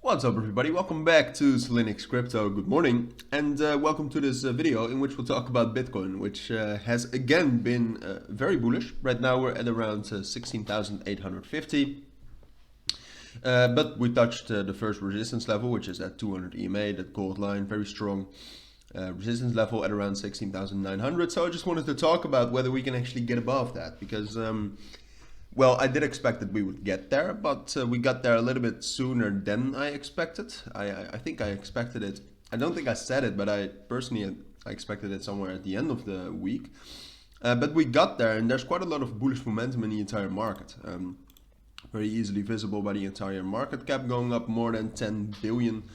What's up everybody, welcome back to Cilinix Crypto, good morning, and welcome to this video in which we'll talk about Bitcoin, which has again been very bullish. Right now we're at around 16,850, but we touched the first resistance level, which is at 200 EMA, that gold line, very strong resistance level at around 16,900. So I just wanted to talk about whether we can actually get above that, because well, I did expect that we would get there, but we got there a little bit sooner than I expected. I think I expected it. I don't think I said it, but I expected it somewhere at the end of the week. But we got there, and there's quite a lot of bullish momentum in the entire market. Very easily visible by the entire market cap going up more than 10 billion.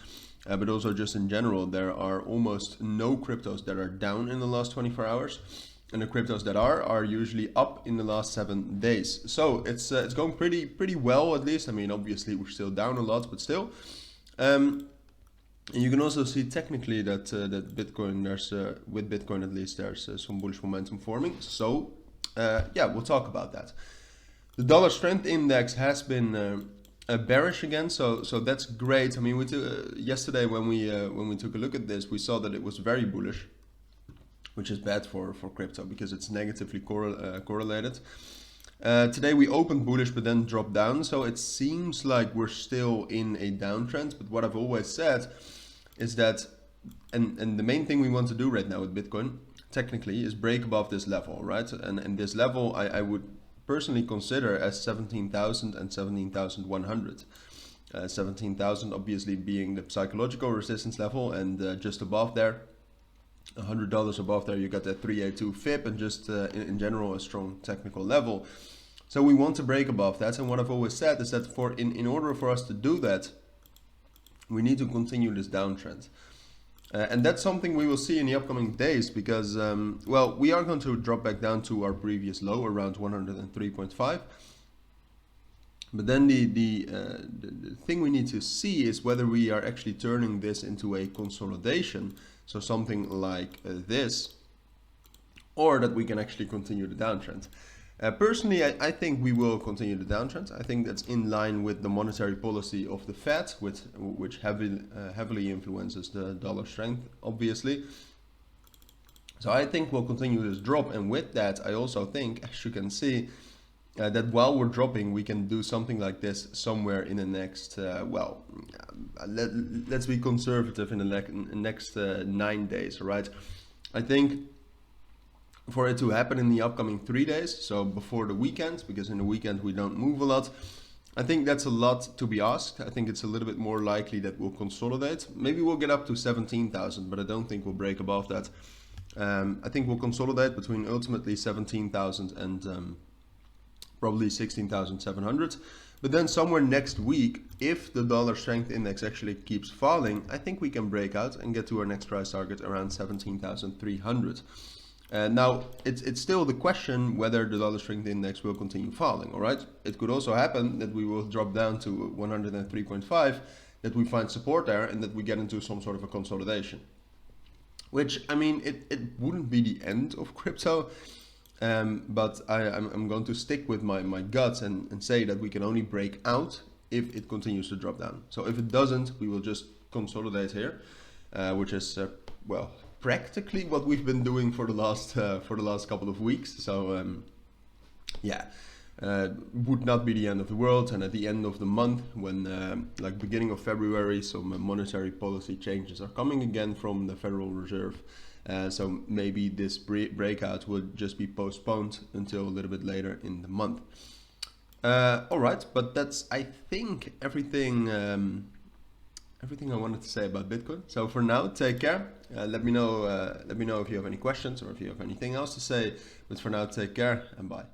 But also just in general, there are almost no cryptos that are down in the last 24 hours. And the cryptos that are usually up in the last 7 days. So it's going pretty well, at least. I mean, obviously we're still down a lot, but still. And you can also see technically that that Bitcoin, with Bitcoin at least, there's some bullish momentum forming. So yeah, we'll talk about that. The dollar strength index has been bearish again, so that's great. I mean, yesterday when we took a look at this, we saw that it was very bullish, which is bad for crypto because it's negatively correlated. Today we opened bullish but then dropped down, so it seems like we're still in a downtrend. But what I've always said is that, and the main thing we want to do right now with Bitcoin, technically, is break above this level, right? And this level I would personally consider as 17,000 and 17,100. 17,000 obviously being the psychological resistance level, and just above there, $100 above there, you got that 382 FIP, and just in general a strong technical level. So we want to break above that, and what I've always said is that in order for us to do that, we need to continue this downtrend. And that's something we will see in the upcoming days, because well, we are going to drop back down to our previous low around 103.5. But then the thing we need to see is whether we are actually turning this into a consolidation, so something like this, or that we can actually continue the downtrend. Personally, I think we will continue the downtrend. I think that's in line with the monetary policy of the Fed, which heavily influences the dollar strength, obviously. So I think we'll continue this drop, and with that, I also think, as you can see, that while we're dropping, we can do something like this somewhere in the next, well, let's be conservative, in the next 9 days, right? I think for it to happen in the upcoming 3 days, so before the weekend, because in the weekend we don't move a lot, I think that's a lot to be asked. I think it's a little bit more likely that we'll consolidate. Maybe we'll get up to 17,000, but I don't think we'll break above that. I think we'll consolidate between ultimately 17,000 and probably 16,700. But then somewhere next week, if the dollar strength index actually keeps falling, I think we can break out and get to our next price target around 17,300. Now, it's still the question whether the dollar strength index will continue falling, all right? It could also happen that we will drop down to 103.5, that we find support there, and that we get into some sort of a consolidation. Which, I mean, it wouldn't be the end of crypto, but I'm going to stick with my guts and say that we can only break out if it continues to drop down. So if it doesn't, we will just consolidate here, which is, well, practically what we've been doing for the last couple of weeks. So yeah, would not be the end of the world. And at the end of the month, when like beginning of February, some monetary policy changes are coming again from the Federal Reserve. So maybe this breakout would just be postponed until a little bit later in the month. All right, but that's, I think, everything I wanted to say about Bitcoin. So for now, take care. Let me know if you have any questions or if you have anything else to say. But for now, take care and bye.